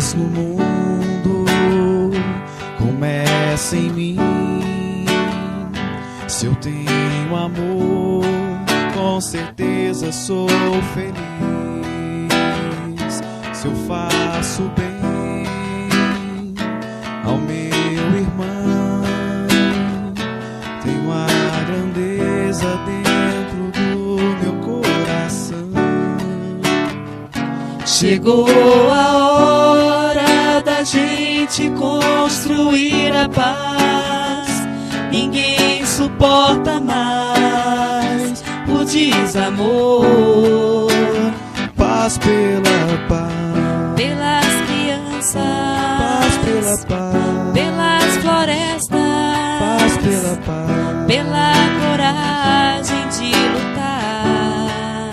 paz no mundo começa em mim. Se eu tenho amor, com certeza sou feliz. Se eu faço bem ao meu irmão, tenho a grandeza dentro do meu coração. Chegou a hora da gente construir a paz. Ninguém suporta mais o desamor. Paz pela paz, pelas crianças, paz pela paz, pelas florestas, paz pela paz, pela coragem de lutar,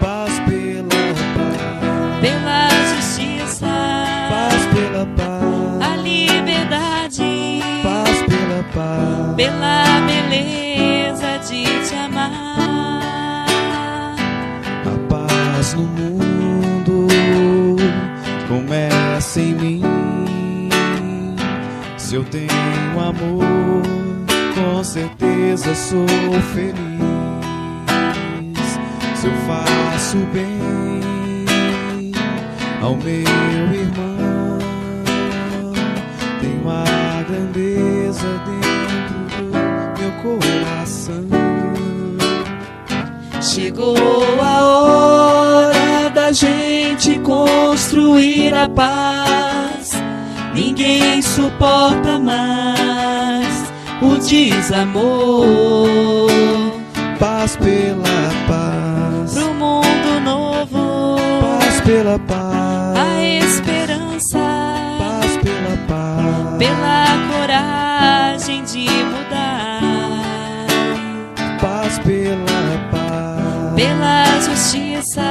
paz pela paz, pela justiça, paz pela paz, a liberdade, paz pela paz, pela beleza de te amar. A paz no mundo começa em mim. Se eu tenho amor, com certeza sou feliz. Se eu faço bem ao meu irmão, tenho a grandeza dentro do meu coração. Chegou a hora da gente construir a paz. Ninguém suporta mais o desamor. Paz pela paz, Pro mundo novo, paz pela paz, a esperança, paz pela paz, pela coragem de mudar, paz pela paz, pela justiça,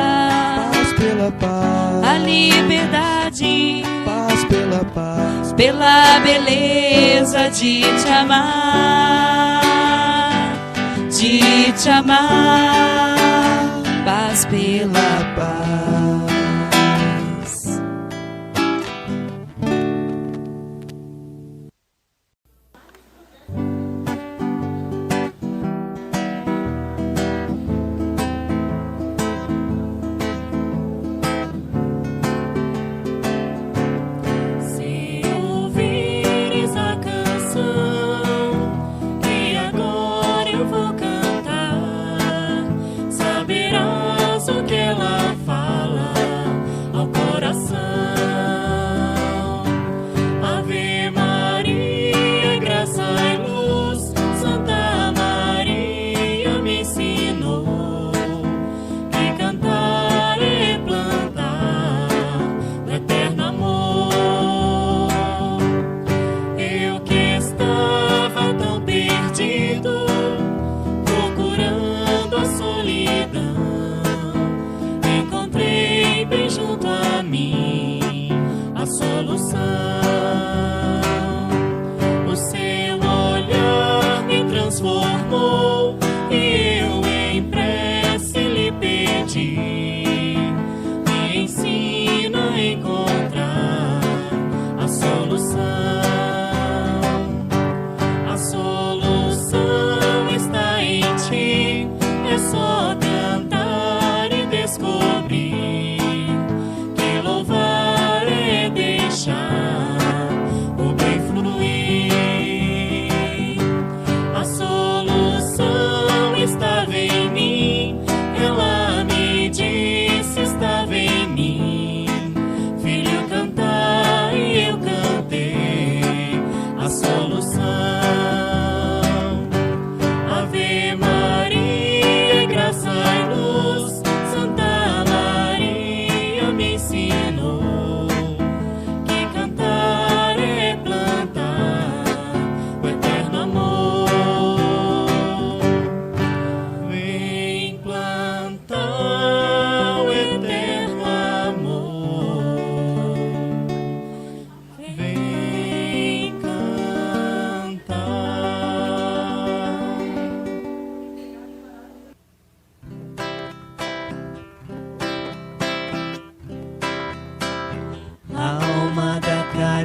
paz pela paz, a liberdade, paz pela paz, pela beleza de te amar, de te amar, paz pela paz. Se ouvires a canção que agora eu vou cantar, saberás o que ela fala ao coração. Ave Maria, graça e luz, Santa Maria me ensinou que cantar é plantar o eterno amor. Eu que estava tão perdido, procurando a solidão, encontrei bem junto a mim a solução. O seu olhar me transformou e eu em prece lhe pedi: me ensina a encontrar a solução. A solução está em ti, é só cantar e descobrir que louvar é deixar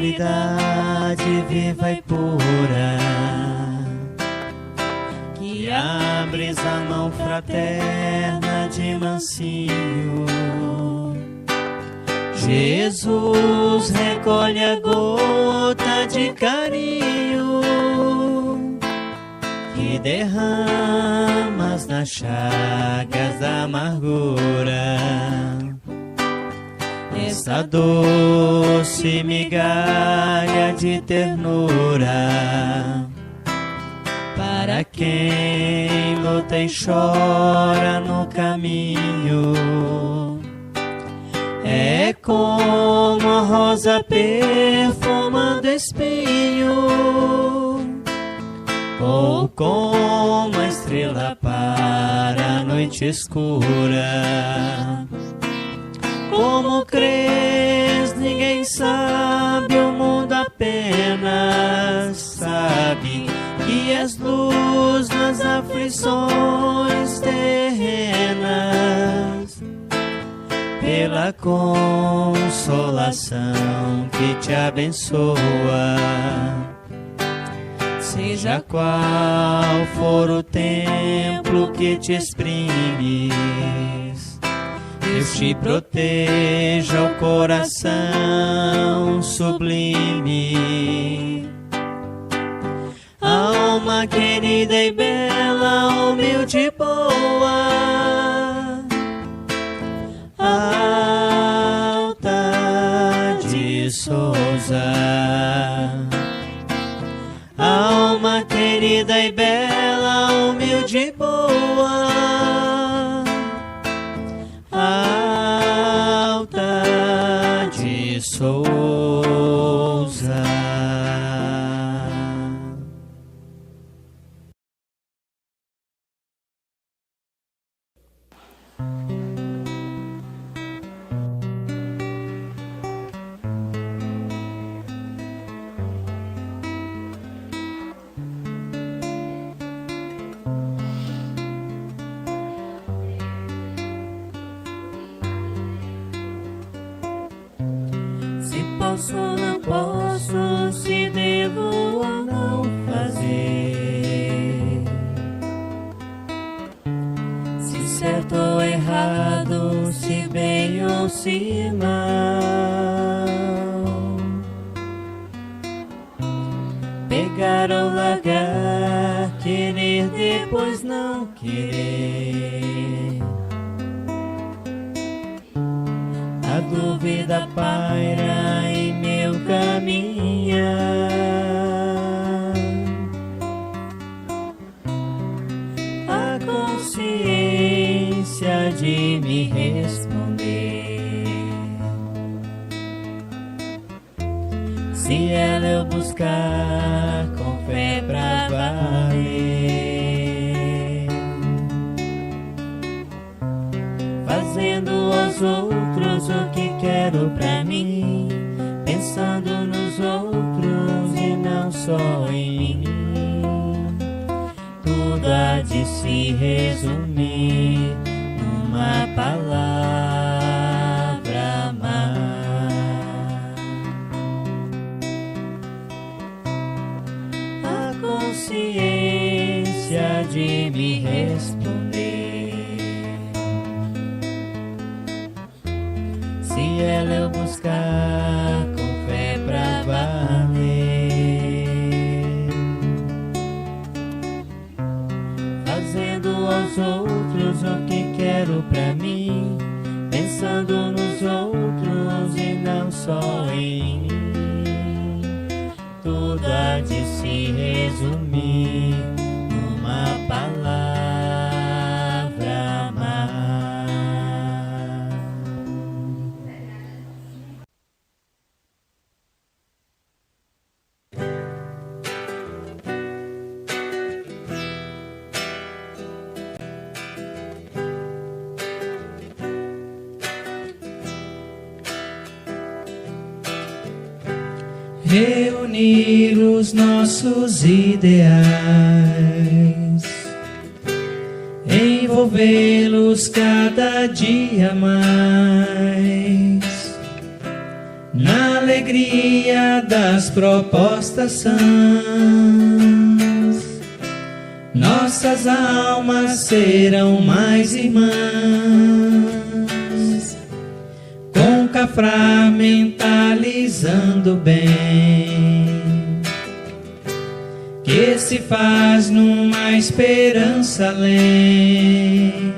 caridade viva e pura, que abres a mão fraterna de mansinho. Jesus, recolhe a gota de carinho que derramas nas chagas da amargura. Essa doce migalha de ternura para quem luta e chora no caminho. É como a rosa perfumando espinho, ou como a estrela para a noite escura. Como crês, ninguém sabe, o mundo apenas sabe que és luz nas aflições terrenas, pela consolação que te abençoa. Seja qual for o templo que te exprimes, Deus te proteja o coração sublime. Alma querida e bela, humilde e boa, Alta de Souza. Alma querida e bela, humilde e boa, Alta de Souza. Posso ou não posso, se devo ou não fazer, se certo ou errado, se bem ou se mal, pegar ou largar, querer depois não querer. A dúvida paira em meu caminhar, a consciência de me responder. Se ela eu buscar com fé pra valer, fazendo aos outros o que quero pra mim, pensando nos outros e não só em mim. Tudo há de se resumir numa palavra: amar. A consciência de me responder. Se ela eu buscar com fé pra valer, fazendo aos outros o que quero pra mim, pensando nos outros e não só em mim. Tudo há de se resumir numa palavra: amar. Reunir os nossos ideais, envolvê-los cada dia mais na alegria das propostas sãs, nossas almas serão mais irmãs, com Cafrá mentalizando bem, que se faz numa esperança além,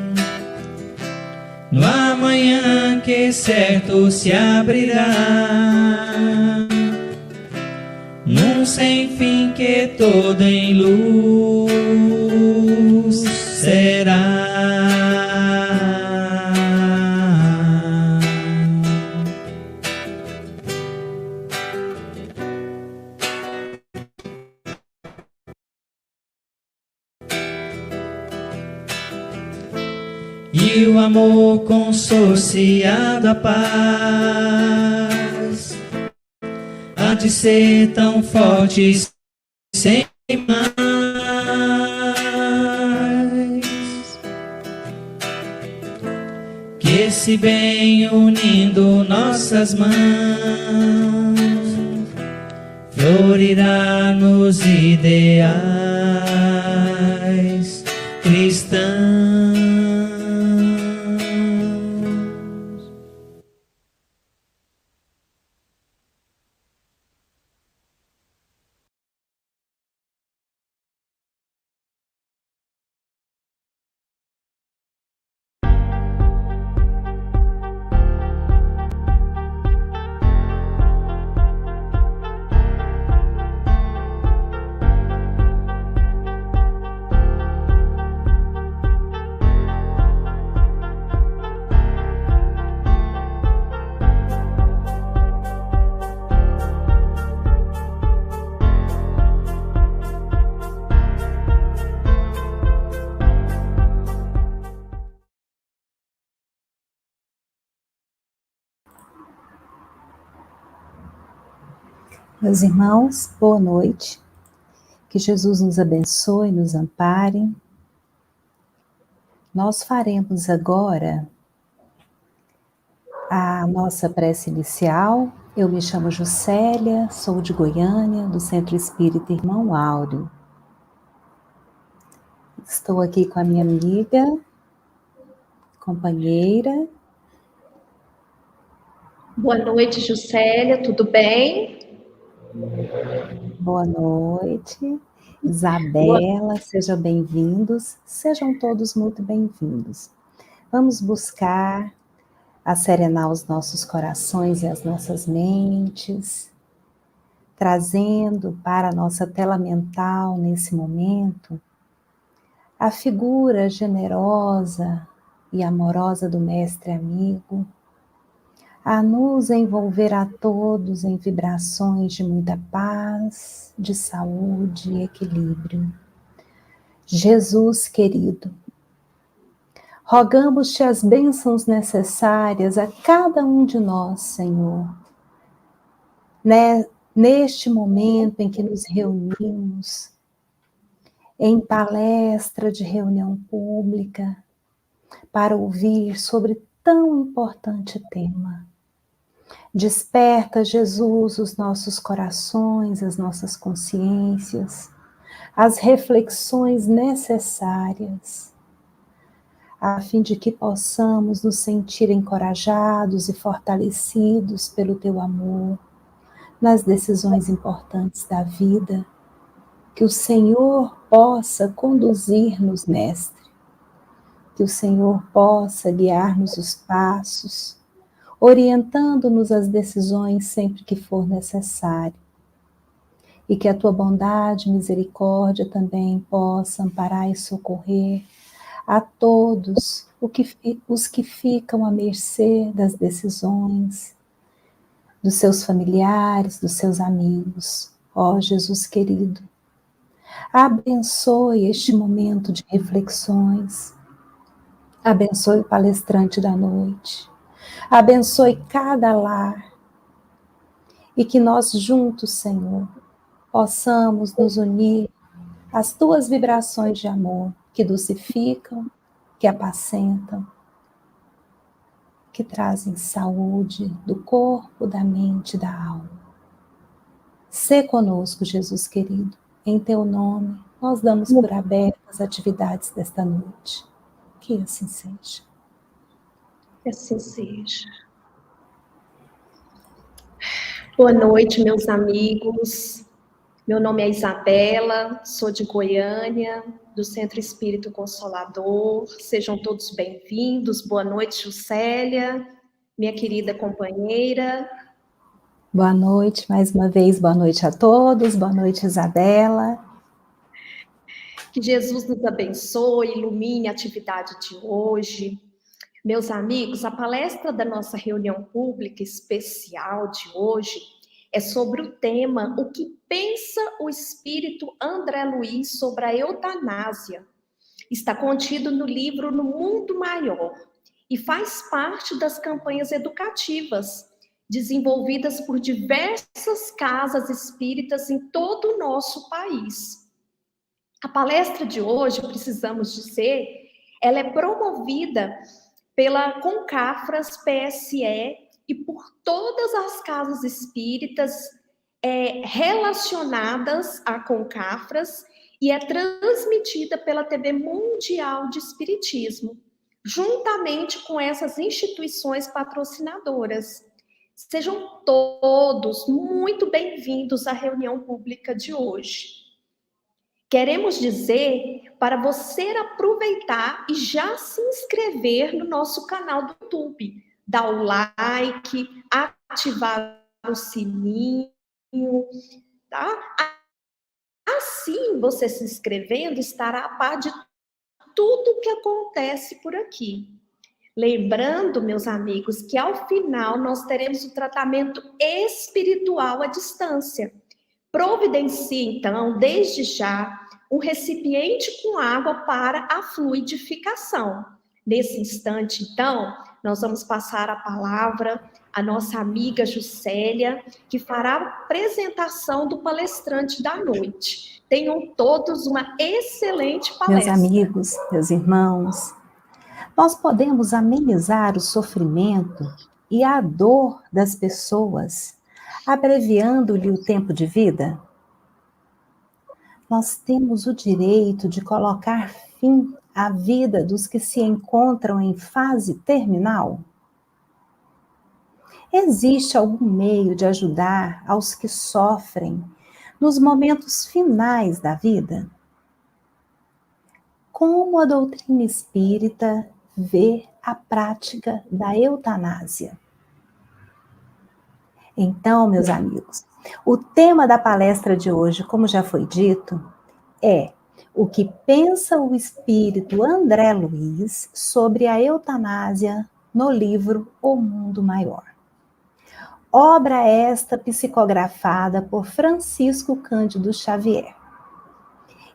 no amanhã que certo se abrirá, num sem fim que todo em luz será. E o amor consociado à paz há de ser tão forte sem mais, que esse bem unindo nossas mãos florirá nos ideais cristãos. Meus irmãos, boa noite. Que Jesus nos abençoe, nos ampare. Nós faremos agora a nossa prece inicial. Eu me chamo Juscelia, sou de Goiânia, do Centro Espírita Irmão Áureo. Estou aqui com a minha amiga, companheira. Boa noite, Juscelia, tudo bem? Boa noite, Isabela, sejam bem-vindos, sejam todos muito bem-vindos. Vamos buscar acerenar os nossos corações e as nossas mentes, trazendo para a nossa tela mental, nesse momento, a figura generosa e amorosa do Mestre Amigo, a nos envolver a todos em vibrações de muita paz, de saúde e equilíbrio. Jesus querido, rogamos-te as bênçãos necessárias a cada um de nós, Senhor, neste momento em que nos reunimos, em palestra de reunião pública, para ouvir sobre tão importante tema. Desperta, Jesus, os nossos corações, as nossas consciências, as reflexões necessárias, a fim de que possamos nos sentir encorajados e fortalecidos pelo teu amor, nas decisões importantes da vida, que o Senhor possa conduzir-nos, Mestre, que o Senhor possa guiar-nos os passos, orientando-nos as decisões sempre que for necessário. E que a tua bondade e misericórdia também possa amparar e socorrer a todos os que ficam à mercê das decisões dos seus familiares, dos seus amigos. Ó Jesus querido, abençoe este momento de reflexões, abençoe o palestrante da noite, abençoe cada lar, e que nós juntos, Senhor, possamos nos unir às tuas vibrações de amor, que dulcificam, que apacentam, que trazem saúde do corpo, da mente e da alma. Sê conosco, Jesus querido. Em teu nome, nós damos por abertas as atividades desta noite. Que assim seja. Que assim seja. Boa noite, meus amigos. Meu nome é Isabela, sou de Goiânia, do Centro Espírito Consolador. Sejam todos bem-vindos. Boa noite, Juscelia, minha querida companheira. Boa noite, mais uma vez, boa noite a todos. Boa noite, Isabela. Que Jesus nos abençoe, ilumine a atividade de hoje. Meus amigos, a palestra da nossa reunião pública especial de hoje é sobre o tema O que pensa o espírito André Luiz sobre a eutanásia. Está contido no livro No Mundo Maior e faz parte das campanhas educativas desenvolvidas por diversas casas espíritas em todo o nosso país. A palestra de hoje, precisamos dizer, ela é promovida pela Concafras PSE e por todas as casas espíritas relacionadas a Concafras e é transmitida pela TV Mundial de Espiritismo, juntamente com essas instituições patrocinadoras. Sejam todos muito bem-vindos à reunião pública de hoje. Queremos dizer para você aproveitar e já se inscrever no nosso canal do YouTube. Dar o like, ativar o sininho, tá? Assim, você se inscrevendo, estará a par de tudo o que acontece por aqui. Lembrando, meus amigos, que ao final nós teremos o tratamento espiritual à distância. Providencie, então, desde já, um recipiente com água para a fluidificação. Nesse instante, então, nós vamos passar a palavra à nossa amiga Juscelia, que fará a apresentação do palestrante da noite. Tenham todos uma excelente palestra. Meus amigos, meus irmãos, nós podemos amenizar o sofrimento e a dor das pessoas, abreviando-lhe o tempo de vida? Nós temos o direito de colocar fim à vida dos que se encontram em fase terminal? Existe algum meio de ajudar aos que sofrem nos momentos finais da vida? Como a doutrina espírita vê a prática da eutanásia? Então, meus amigos, o tema da palestra de hoje, como já foi dito, é o que pensa o espírito André Luiz sobre a eutanásia no livro O Mundo Maior. Obra esta psicografada por Francisco Cândido Xavier.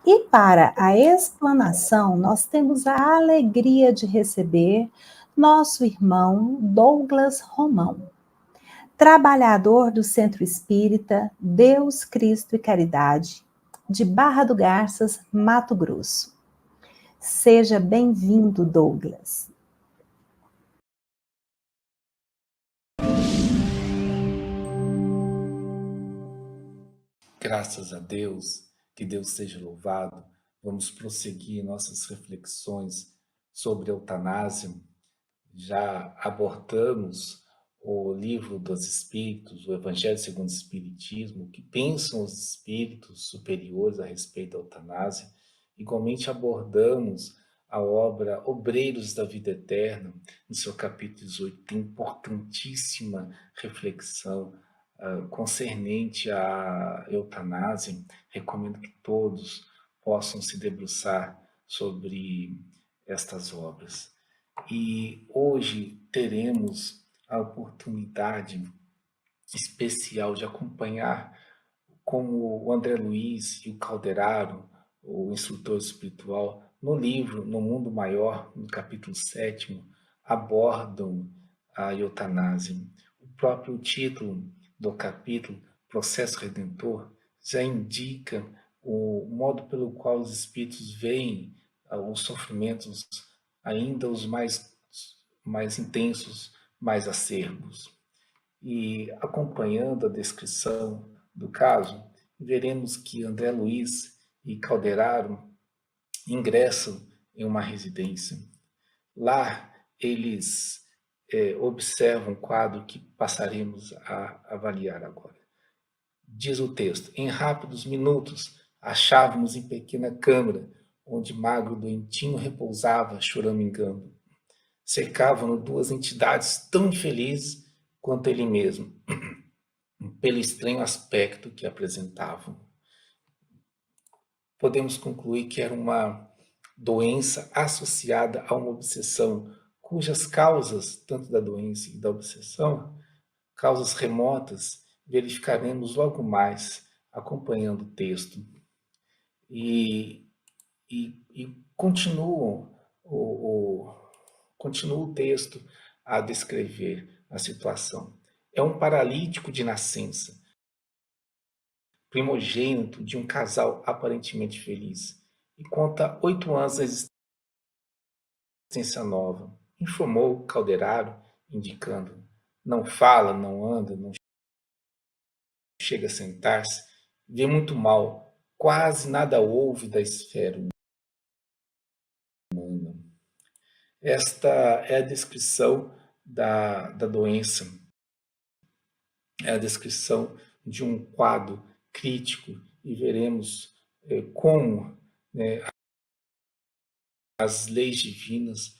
E para a explanação, nós temos a alegria de receber nosso irmão Douglas Romão, trabalhador do Centro Espírita Deus, Cristo e Caridade, de Barra do Garças, Mato Grosso. Seja bem-vindo, Douglas. Graças a Deus, que Deus seja louvado. Vamos prosseguir nossas reflexões sobre a eutanásia. Já abordamos o livro dos Espíritos, o Evangelho segundo o Espiritismo, o que pensam os espíritos superiores a respeito da eutanásia. Igualmente abordamos a obra Obreiros da Vida Eterna, no seu capítulo 18, tem importantíssima reflexão concernente à eutanásia. Recomendo que todos possam se debruçar sobre estas obras. E hoje teremos a oportunidade especial de acompanhar como o André Luiz e o Calderaro, o instrutor espiritual, no livro No Mundo Maior, no capítulo 7, abordam a eutanásia. O próprio título do capítulo, Processo Redentor, já indica o modo pelo qual os espíritos veem os sofrimentos, ainda os mais intensos, mais acerbos. E acompanhando a descrição do caso, veremos que André Luiz e Calderaro ingressam em uma residência. Lá, eles observam um quadro que passaremos a avaliar agora. Diz o texto: em rápidos minutos, achávamos em pequena câmara, onde magro doentinho repousava, choramingando. Cercavam-no duas entidades tão infelizes quanto ele mesmo, pelo estranho aspecto que apresentavam. Podemos concluir que era uma doença associada a uma obsessão, cujas causas, tanto da doença e da obsessão, causas remotas, verificaremos logo mais, acompanhando o texto. E continua o texto a descrever a situação. É um paralítico de nascença, primogênito de um casal aparentemente feliz, e conta 8 anos de existência nova. Informou Calderaro, indicando: não fala, não anda, não chega a sentar-se, vê muito mal, quase nada ouve da esfera humana. Esta é a descrição da doença, é a descrição de um quadro crítico, e veremos como as leis divinas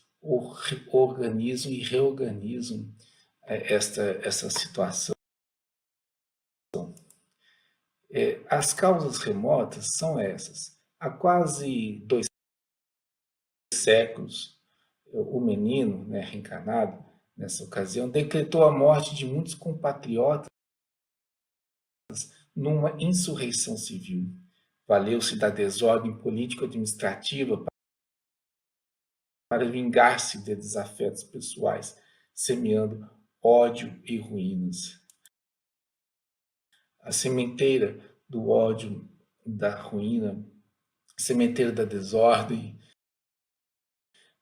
organizam e reorganizam essa situação. As causas remotas são essas. Há quase 2 séculos, o menino, reencarnado, nessa ocasião, decretou a morte de muitos compatriotas numa insurreição civil. Valeu-se da desordem político-administrativa para vingar-se de desafetos pessoais, semeando ódio e ruínas. A sementeira do ódio, da ruína, a sementeira da desordem,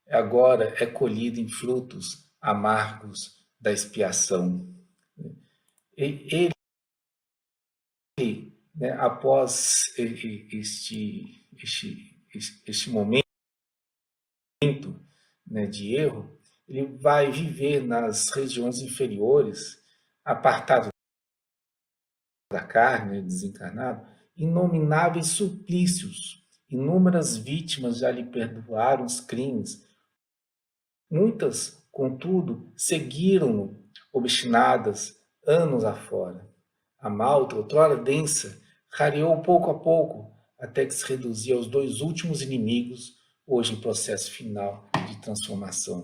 agora é colhida em frutos amargos da expiação. Ele, após este momento de erro, ele vai viver nas regiões inferiores, apartado da carne, desencarnado, inomináveis suplícios. Inúmeras vítimas já lhe perdoaram os crimes. Muitas, contudo, seguiram-no, obstinadas, anos afora. A malta, outrora densa, rareou pouco a pouco, até que se reduzia aos 2 últimos inimigos, hoje em processo final de transformação.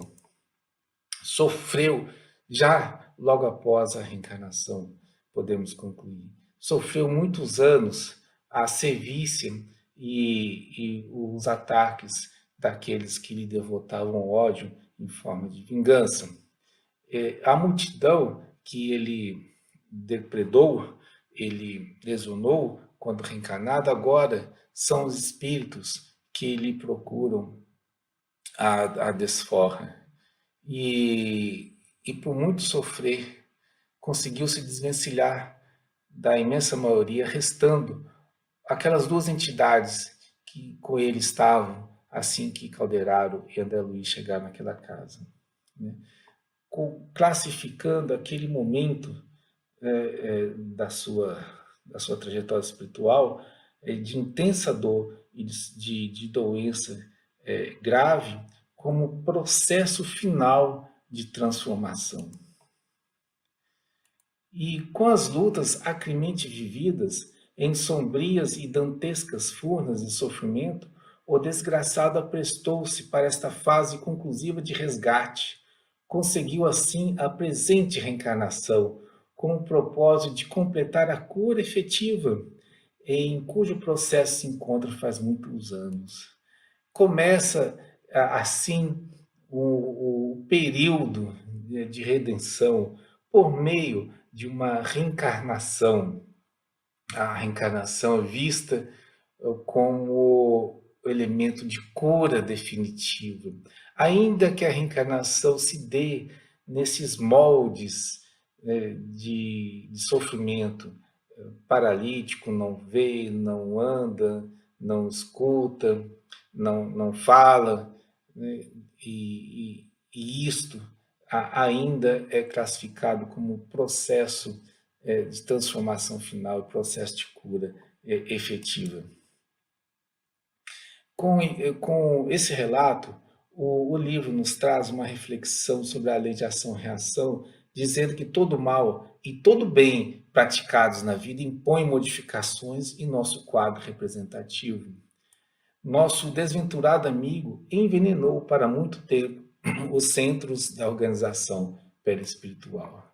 Sofreu, já logo após a reencarnação, podemos concluir, sofreu muitos anos a sevícia e os ataques daqueles que lhe devotavam ódio em forma de vingança. A multidão que ele depredou, ele lesionou quando reencarnado, agora são os espíritos que lhe procuram a desforra. E por muito sofrer, conseguiu se desvencilhar da imensa maioria, restando aquelas 2 entidades que com ele estavam assim que Calderaro e André Luiz chegaram naquela casa, classificando aquele momento da sua trajetória espiritual de intensa dor e de doença grave como processo final de transformação. E com as lutas acremente vividas em sombrias e dantescas furnas de sofrimento, o desgraçado aprestou-se para esta fase conclusiva de resgate. Conseguiu assim a presente reencarnação, com o propósito de completar a cura efetiva, em cujo processo se encontra faz muitos anos. Começa assim o período de redenção por meio de uma reencarnação. A reencarnação é vista como elemento de cura definitiva. Ainda que a reencarnação se dê nesses moldes de sofrimento. Paralítico, não vê, não anda, não escuta, não fala, né? E isto ainda é classificado como processo de transformação final, processo de cura efetiva. Com esse relato, o livro nos traz uma reflexão sobre a lei de ação-reação, dizendo que todo mal e todo bem praticados na vida impõem modificações em nosso quadro representativo. Nosso desventurado amigo envenenou para muito tempo os centros da organização perispiritual.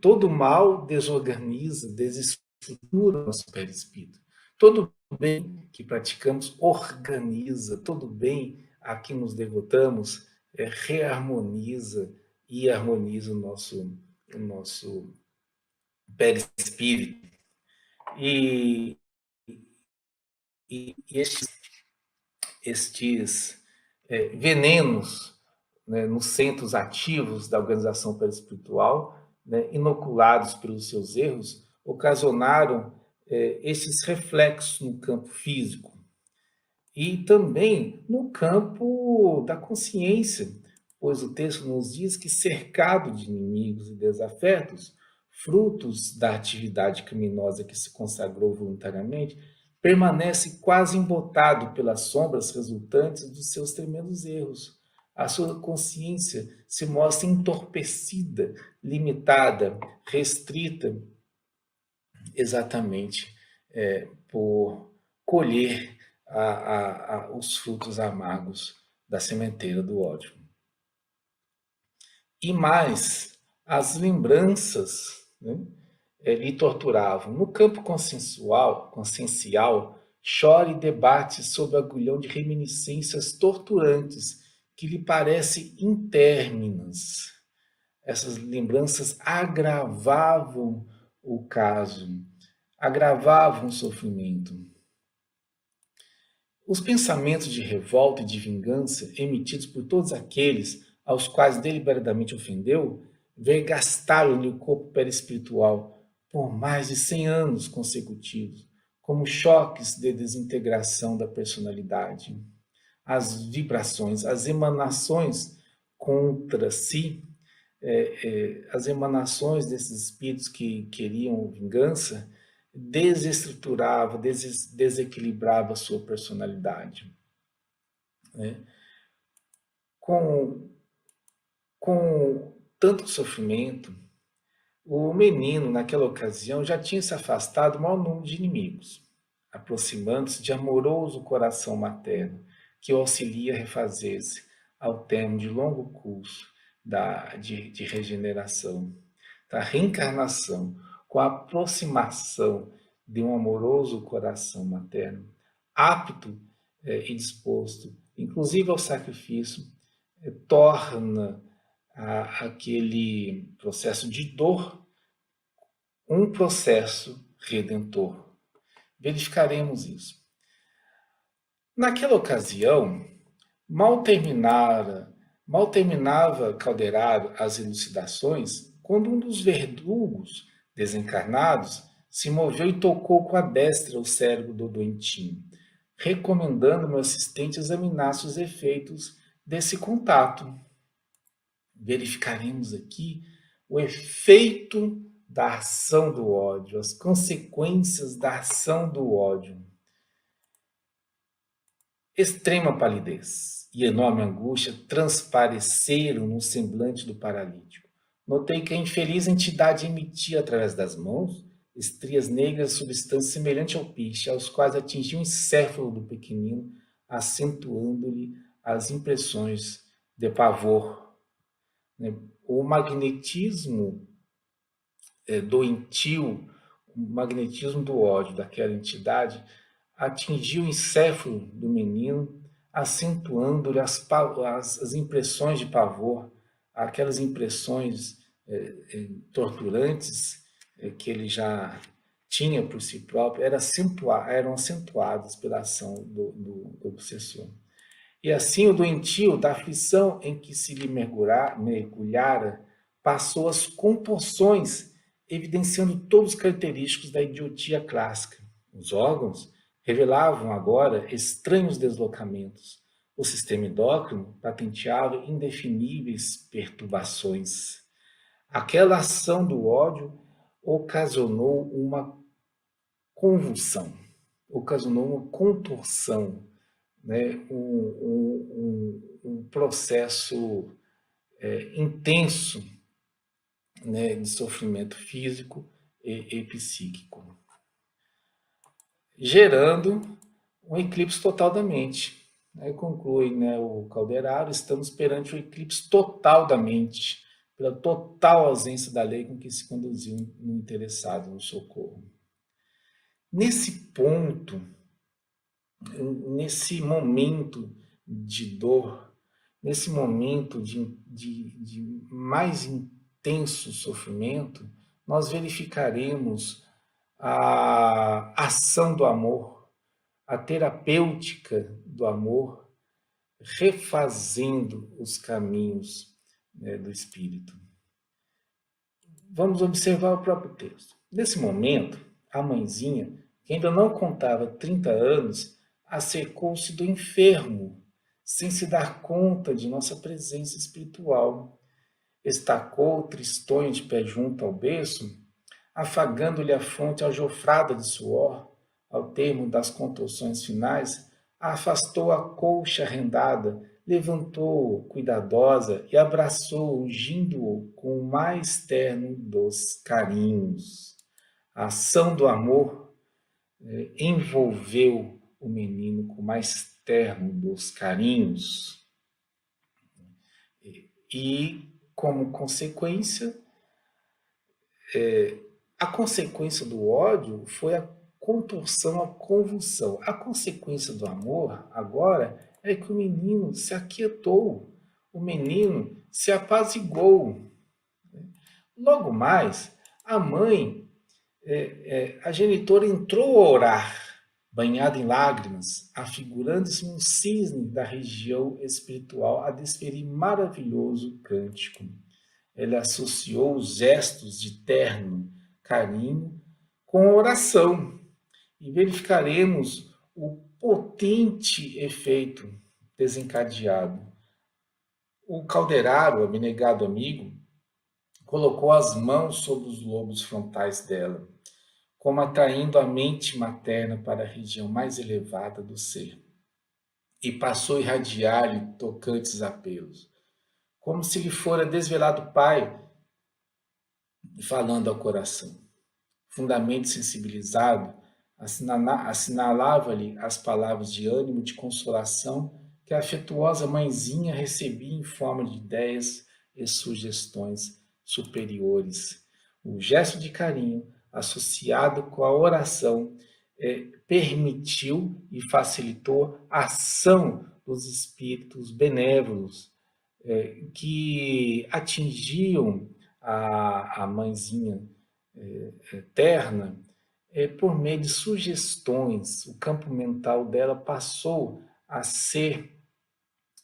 Todo mal desorganiza, desestrutura nosso perispírito. Todo bem que praticamos organiza, todo bem a que nos devotamos reharmoniza e harmoniza o nosso perispírito. E estes venenos, né, nos centros ativos da organização perispiritual, né, inoculados pelos seus erros, ocasionaram esses reflexos no campo físico e também no campo da consciência, pois o texto nos diz que, cercado de inimigos e desafetos, frutos da atividade criminosa que se consagrou voluntariamente, permanece quase embotado pelas sombras resultantes dos seus tremendos erros. A sua consciência se mostra entorpecida, limitada, restrita, exatamente por colher os frutos amargos da sementeira do ódio. E mais, as lembranças, né, lhe torturavam. No campo consciencial, chora e debate sob o agulhão de reminiscências torturantes que lhe parecem interminas. Essas lembranças agravavam o caso, agravavam o sofrimento. Os pensamentos de revolta e de vingança emitidos por todos aqueles aos quais deliberadamente ofendeu vergastaram-lhe o corpo perispiritual por mais de 100 anos consecutivos, como choques de desintegração da personalidade. As vibrações, as emanações contra si, as emanações desses espíritos que queriam vingança, desestruturava, desequilibrava a sua personalidade. Né? Com tanto sofrimento, o menino, naquela ocasião, já tinha se afastado do maior número de inimigos, aproximando-se de amoroso coração materno, que o auxilia a refazer-se ao termo de longo curso de regeneração, da reencarnação, com a aproximação de um amoroso coração materno, apto e disposto, inclusive ao sacrifício, torna aquele processo de dor um processo redentor. Verificaremos isso. Naquela ocasião, mal terminava Calderaro as elucidações, quando um dos verdugos desencarnados se moveu e tocou com a destra o cérebro do doentinho, recomendando ao meu assistente examinasse os efeitos desse contato. Verificaremos aqui o efeito da ação do ódio, as consequências da ação do ódio. Extrema palidez e enorme angústia transpareceram no semblante do paralítico. Notei que a infeliz entidade emitia através das mãos estrias negras de substância semelhante ao piche, aos quais atingiam o encéfalo do pequenino, acentuando-lhe as impressões de pavor. O magnetismo doentio, o magnetismo do ódio daquela entidade atingiu o encéfalo do menino, acentuando-lhe as impressões de pavor, aquelas impressões torturantes que ele já tinha por si próprio, eram acentuadas pela ação do obsessor. E assim o doentio, da aflição em que se lhe mergulhara, passou às contorções, evidenciando todos os característicos da idiotia clássica. Os órgãos revelavam agora estranhos deslocamentos. O sistema endócrino patenteava indefiníveis perturbações. Aquela ação do ódio ocasionou uma convulsão, ocasionou uma contorção, né? um processo intenso, né, de sofrimento físico e psíquico, gerando um eclipse total da mente. Aí conclui, né, o Calderaro: estamos perante o eclipse total da mente, pela total ausência da lei com que se conduziu no interessado no socorro. Nesse ponto, nesse momento de dor, nesse momento de mais intenso sofrimento, nós verificaremos a ação do amor, a terapêutica do amor, refazendo os caminhos, né, do espírito. Vamos observar o próprio texto. Nesse momento, a mãezinha, que ainda não contava 30 anos, acercou-se do enfermo, sem se dar conta de nossa presença espiritual. Estacou tristonho de pé junto ao berço, afagando-lhe a fronte aljofrada de suor. Ao termo das contorções finais, afastou a colcha rendada, levantou-o cuidadosa e abraçou-o, ungindo-o com o mais terno dos carinhos. A ação do amor envolveu o menino com o mais terno dos carinhos. E, como consequência, a consequência do ódio foi a contorção, a convulsão. A consequência do amor, agora, é que o menino se aquietou, o menino se apaziguou. Logo mais, a mãe, a genitora, entrou a orar, banhada em lágrimas, afigurando-se um cisne da região espiritual a desferir maravilhoso cântico. Ela associou os gestos de terno carinho com a oração, e verificaremos o potente efeito desencadeado. O Calderaro, o abnegado amigo, colocou as mãos sobre os lobos frontais dela, como atraindo a mente materna para a região mais elevada do ser, e passou a irradiar-lhe tocantes apelos, como se lhe fora desvelado o Pai, falando ao coração. Fundamente sensibilizado, assinalava-lhe as palavras de ânimo, de consolação, que a afetuosa mãezinha recebia em forma de ideias e sugestões superiores. O gesto de carinho, associado com a oração, permitiu e facilitou a ação dos espíritos benévolos, que atingiam a mãezinha eterna por meio de sugestões. O campo mental dela passou a ser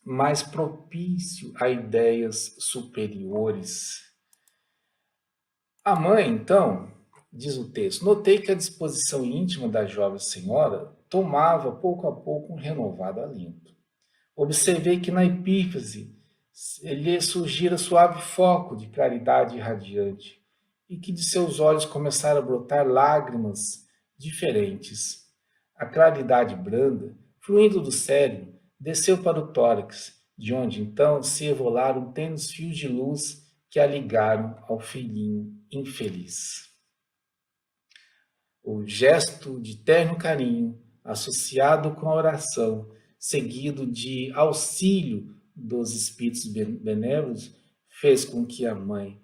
mais propício a ideias superiores. A mãe, então, diz o texto: notei que a disposição íntima da jovem senhora tomava pouco a pouco um renovado alento. Observei que na epífise lhe surgira suave foco de claridade irradiante, e que de seus olhos começaram a brotar lágrimas diferentes. A claridade branda, fluindo do cérebro, desceu para o tórax, de onde então se evolaram tênues fios de luz que a ligaram ao filhinho infeliz. O gesto de terno carinho, associado com a oração, seguido de auxílio dos espíritos benévolos, fez com que a mãe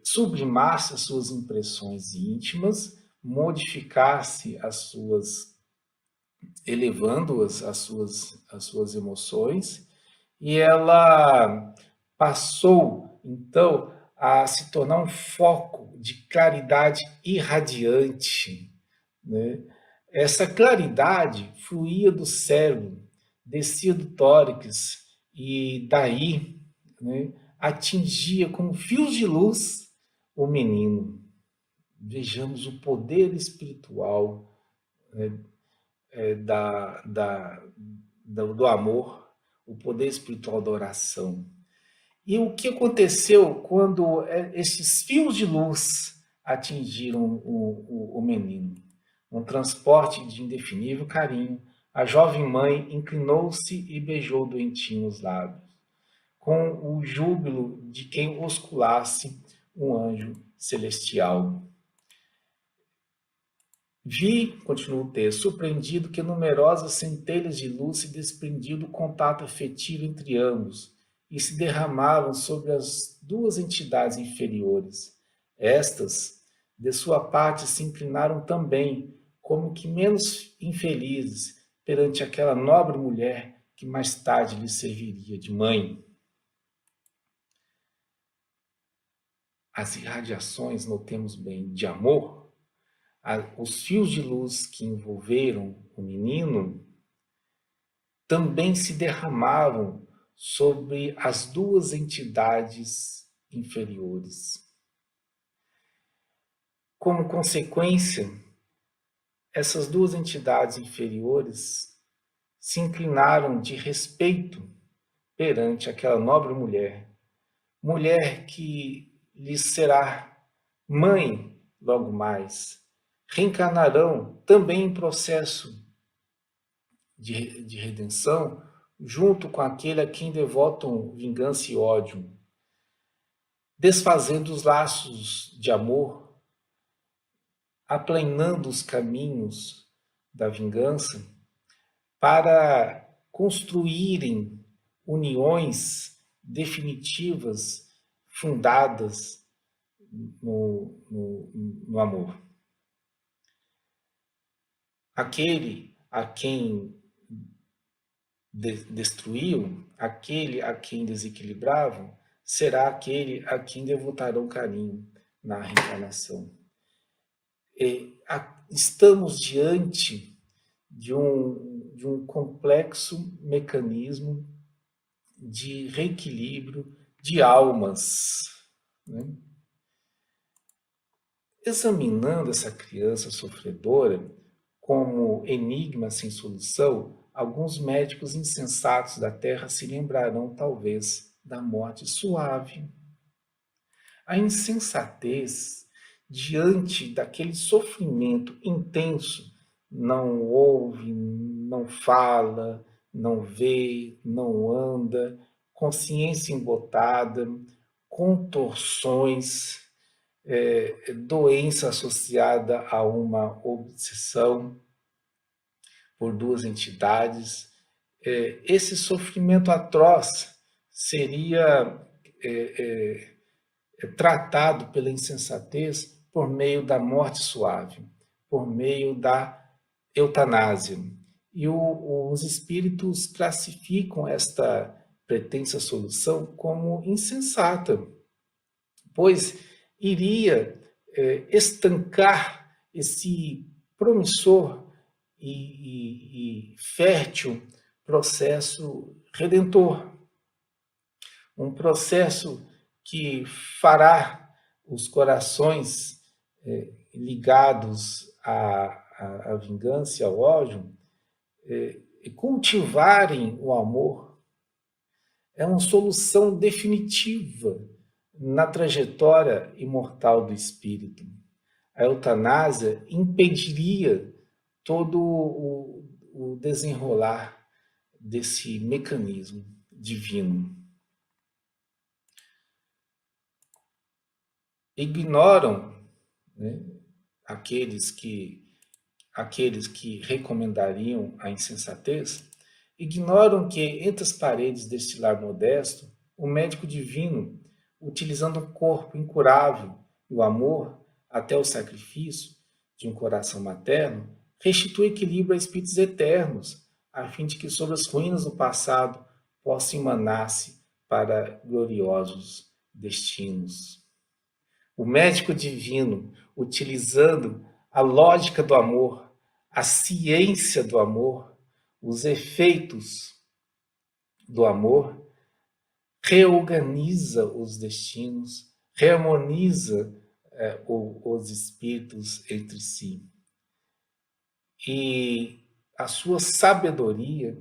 sublimasse as suas impressões íntimas, modificasse as suas, elevando-as as suas emoções, e ela passou, então, a se tornar um foco de claridade irradiante, né? Essa claridade fluía do cérebro, descia do tórax e daí, né, atingia com fios de luz o menino. Vejamos o poder espiritual, né, do amor, o poder espiritual da oração. E o que aconteceu quando esses fios de luz atingiram o menino? Um transporte de indefinível carinho, a jovem mãe inclinou-se e beijou o doentinho nos lábios, com o júbilo de quem osculasse um anjo celestial. Vi, continua o texto, surpreendido que numerosas centelhas de luz se desprendiam do contato afetivo entre ambos e se derramavam sobre as duas entidades inferiores. Estas, de sua parte, se inclinaram também, como que menos infelizes, perante aquela nobre mulher que mais tarde lhe serviria de mãe. As irradiações, notemos bem, de amor, os fios de luz que envolveram o menino também se derramavam sobre as duas entidades inferiores. Como consequência, essas duas entidades inferiores se inclinaram de respeito perante aquela nobre mulher, mulher que lhes será mãe logo mais. Reencarnarão também em processo de redenção, junto com aquele a quem devotam vingança e ódio, desfazendo os laços de amor, aplanando os caminhos da vingança, para construírem uniões definitivas, fundadas no amor. Aquele a quem destruíam, aquele a quem desequilibravam, será aquele a quem devotarão carinho na reencarnação. Estamos diante de um complexo mecanismo de reequilíbrio de almas, né? Examinando essa criança sofredora como enigma sem solução, alguns médicos insensatos da Terra se lembrarão, talvez, da morte suave. A insensatez, diante daquele sofrimento intenso, não ouve, não fala, não vê, não anda, consciência embotada, contorções, doença associada a uma obsessão por duas entidades. Esse sofrimento atroz seria tratado pela insensatez por meio da morte suave, por meio da eutanásia. E os espíritos classificam esta pretensa solução como insensata, pois iria estancar esse promissor e fértil processo redentor. Um processo que fará os corações ligados à vingança e ao ódio cultivarem o amor. É uma solução definitiva na trajetória imortal do espírito. A eutanásia impediria todo o desenrolar desse mecanismo divino. Ignoram, né, aqueles que recomendariam a insensatez, ignoram que entre as paredes deste lar modesto, o médico divino, utilizando um corpo incurável e o amor até o sacrifício de um coração materno, restitui equilíbrio a espíritos eternos, a fim de que sobre as ruínas do passado possa emanar-se para gloriosos destinos. O médico divino, utilizando a lógica do amor, a ciência do amor, os efeitos do amor, reorganiza os destinos, reharmoniza os espíritos entre si. E a sua sabedoria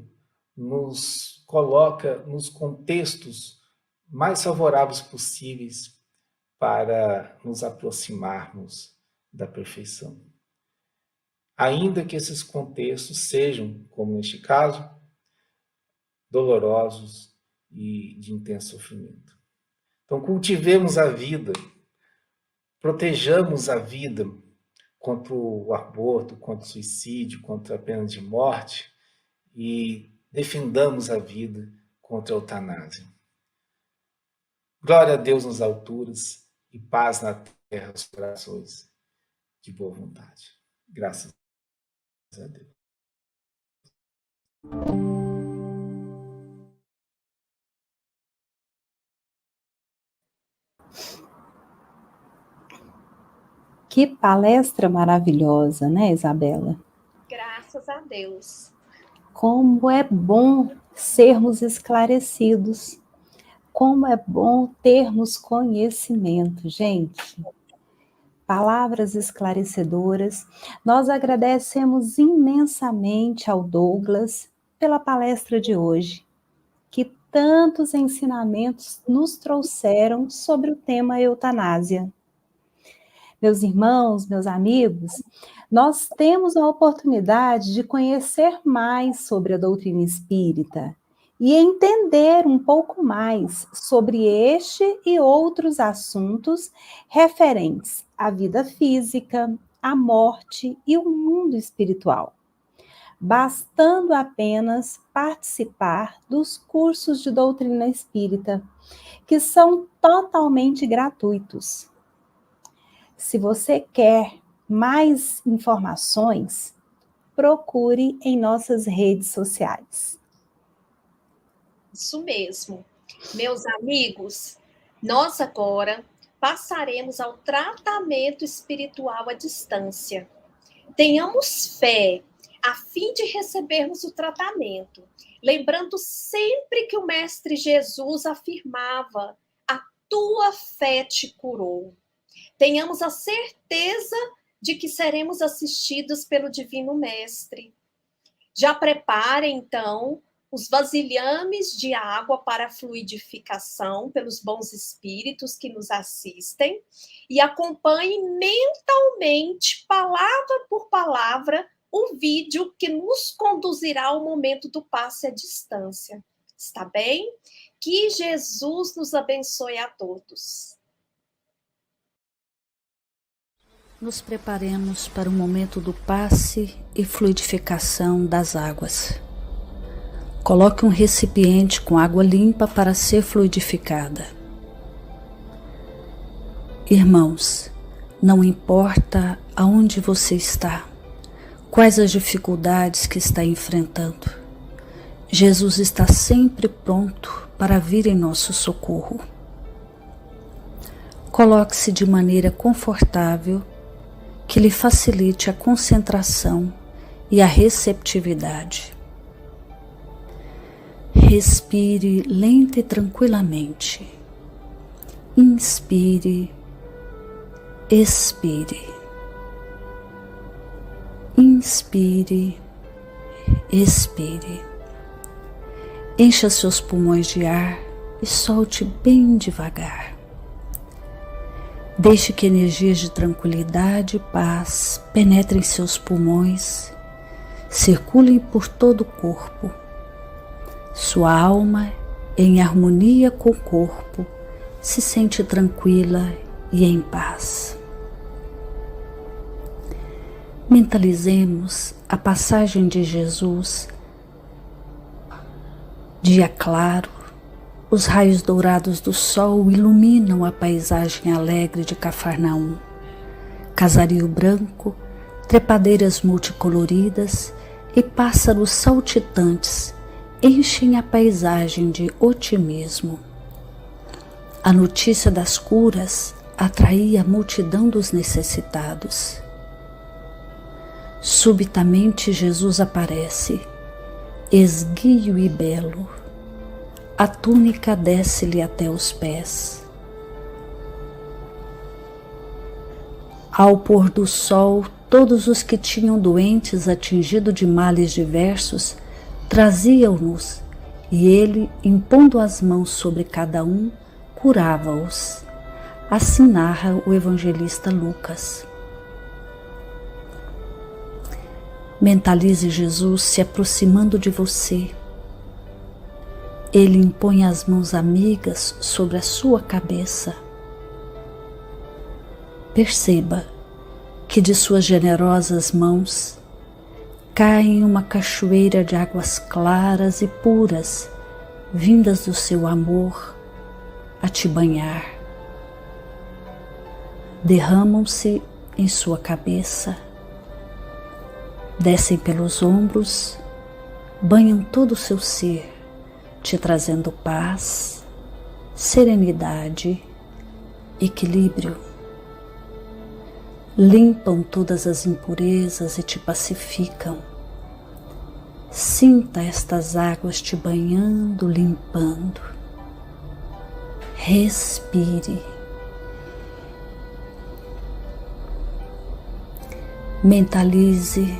nos coloca nos contextos mais favoráveis possíveis para nos aproximarmos da perfeição. Ainda que esses contextos sejam, como neste caso, dolorosos e de intenso sofrimento. Então, cultivemos a vida, protejamos a vida contra o aborto, contra o suicídio, contra a pena de morte e defendamos a vida contra a eutanásia. Glória a Deus nas alturas e paz na terra aos corações de boa vontade. Graças a Deus. Que palestra maravilhosa, né, Isabela? Graças a Deus. Como é bom sermos esclarecidos. Como é bom termos conhecimento, gente. Palavras esclarecedoras. Nós agradecemos imensamente ao Douglas pela palestra de hoje, que tantos ensinamentos nos trouxeram sobre o tema eutanásia. Meus irmãos, meus amigos, nós temos a oportunidade de conhecer mais sobre a doutrina espírita e entender um pouco mais sobre este e outros assuntos referentes à vida física, à morte e o mundo espiritual, bastando apenas participar dos cursos de doutrina espírita, que são totalmente gratuitos. Se você quer mais informações, procure em nossas redes sociais. Isso mesmo. Meus amigos, nós agora passaremos ao tratamento espiritual à distância. Tenhamos fé a fim de recebermos o tratamento, lembrando sempre que o Mestre Jesus afirmava: a tua fé te curou. Tenhamos a certeza de que seremos assistidos pelo Divino Mestre. Já prepare, então, os vasilhames de água para a fluidificação pelos bons espíritos que nos assistem e acompanhe mentalmente, palavra por palavra, o vídeo que nos conduzirá ao momento do passe à distância. Está bem? Que Jesus nos abençoe a todos. Nos preparemos para o momento do passe e fluidificação das águas. Coloque um recipiente com água limpa para ser fluidificada. Irmãos, não importa aonde você está, quais as dificuldades que está enfrentando, Jesus está sempre pronto para vir em nosso socorro. Coloque-se de maneira confortável, que lhe facilite a concentração e a receptividade. Respire lenta e tranquilamente. Inspire, expire. Inspire, expire. Encha seus pulmões de ar e solte bem devagar. Deixe que energias de tranquilidade e paz penetrem seus pulmões, circulem por todo o corpo. Sua alma, em harmonia com o corpo, se sente tranquila e em paz. Mentalizemos a passagem de Jesus, dia claro. Os raios dourados do sol iluminam a paisagem alegre de Cafarnaum. Casario branco, trepadeiras multicoloridas e pássaros saltitantes enchem a paisagem de otimismo. A notícia das curas atraía a multidão dos necessitados. Subitamente Jesus aparece, esguio e belo, a túnica desce-lhe até os pés. Ao pôr do sol, todos os que tinham doentes atingido de males diversos traziam-nos, e ele, impondo as mãos sobre cada um, curava-os. Assim narra o evangelista Lucas. Mentalize Jesus se aproximando de você. Ele impõe as mãos amigas sobre a sua cabeça. Perceba que de suas generosas mãos caem uma cachoeira de águas claras e puras, vindas do seu amor a te banhar. Derramam-se em sua cabeça, descem pelos ombros, banham todo o seu ser, te trazendo paz, serenidade, equilíbrio. Limpam todas as impurezas e te pacificam. Sinta estas águas te banhando, limpando. Respire. Mentalize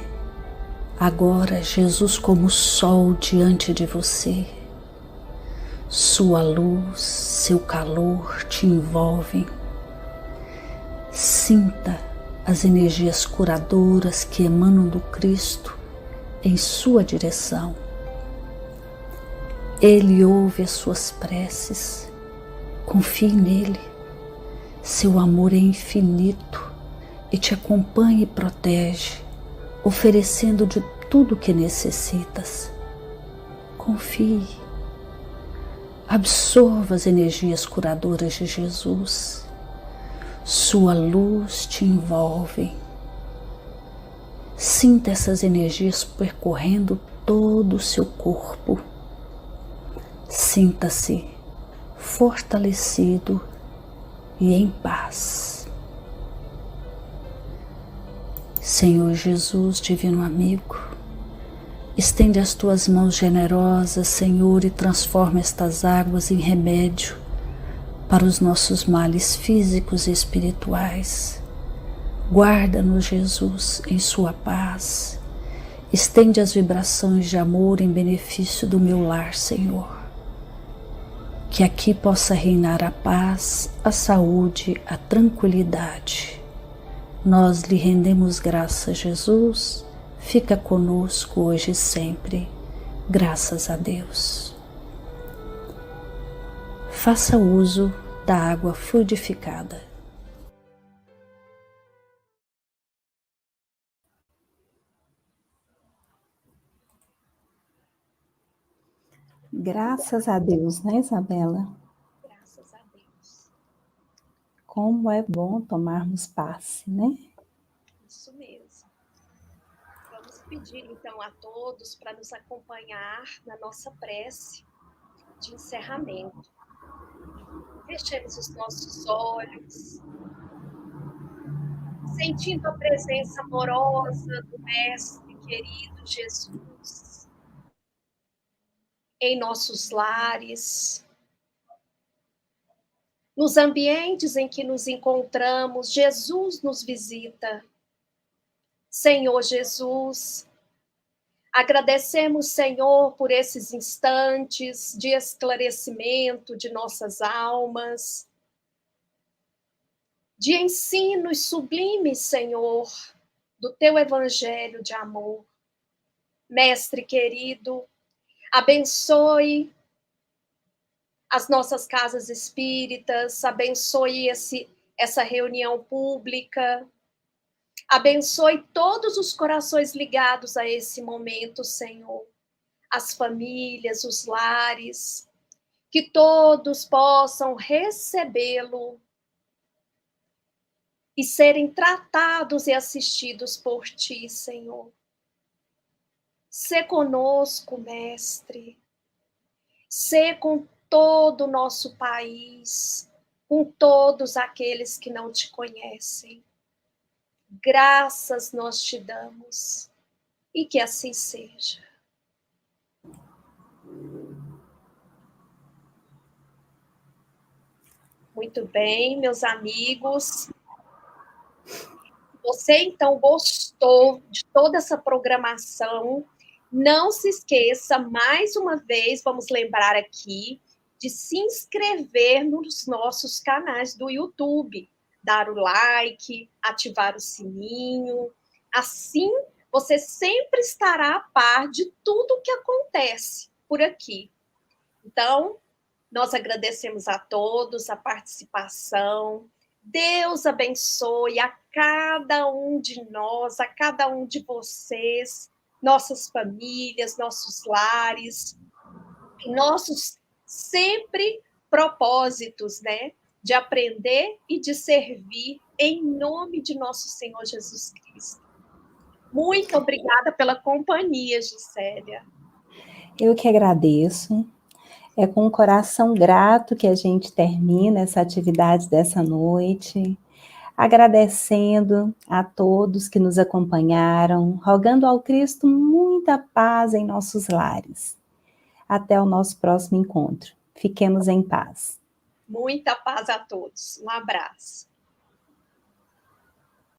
agora Jesus como sol diante de você. Sua luz, seu calor te envolvem. Sinta as energias curadoras que emanam do Cristo em sua direção. Ele ouve as suas preces. Confie nele. Seu amor é infinito e te acompanha e protege, oferecendo de tudo o que necessitas. Confie. Absorva as energias curadoras de Jesus. Sua luz te envolve. Sinta essas energias percorrendo todo o seu corpo. Sinta-se fortalecido e em paz. Senhor Jesus, divino amigo, estende as tuas mãos generosas, Senhor, e transforma estas águas em remédio para os nossos males físicos e espirituais. Guarda-nos, Jesus, em sua paz. Estende as vibrações de amor em benefício do meu lar, Senhor. Que aqui possa reinar a paz, a saúde, a tranquilidade. Nós lhe rendemos graças, Jesus. Fica conosco hoje e sempre. Graças a Deus. Faça uso da água fluidificada. Graças a Deus, né, Isabela? Graças a Deus. Como é bom tomarmos passe, né? Isso mesmo. Vamos pedir então a todos para nos acompanhar na nossa prece de encerramento. Fechemos os nossos olhos, sentindo a presença amorosa do Mestre querido Jesus em nossos lares, nos ambientes em que nos encontramos. Jesus nos visita. Senhor Jesus, agradecemos, Senhor, por esses instantes de esclarecimento de nossas almas, de ensinos sublimes, Senhor, do Teu Evangelho de amor. Mestre querido, abençoe as nossas casas espíritas, abençoe essa reunião pública, abençoe todos os corações ligados a esse momento, Senhor, as famílias, os lares, que todos possam recebê-lo e serem tratados e assistidos por Ti, Senhor. Sê conosco, Mestre, sê com todo o nosso país, com todos aqueles que não Te conhecem. Graças nós Te damos, e que assim seja. Muito bem, meus amigos. Você, então, gostou de toda essa programação? Não se esqueça, mais uma vez, vamos lembrar aqui, de se inscrever nos nossos canais do YouTube, dar o like, ativar o sininho. Assim, você sempre estará a par de tudo o que acontece por aqui. Então, nós agradecemos a todos a participação. Deus abençoe a cada um de nós, a cada um de vocês, nossas famílias, nossos lares, nossos sempre propósitos, né? De aprender e de servir em nome de nosso Senhor Jesus Cristo. Muito obrigada pela companhia, Gisélia. Eu que agradeço. É com um coração grato que a gente termina essa atividade dessa noite, agradecendo a todos que nos acompanharam, rogando ao Cristo muita paz em nossos lares. Até o nosso próximo encontro. Fiquemos em paz. Muita paz a todos. Um abraço.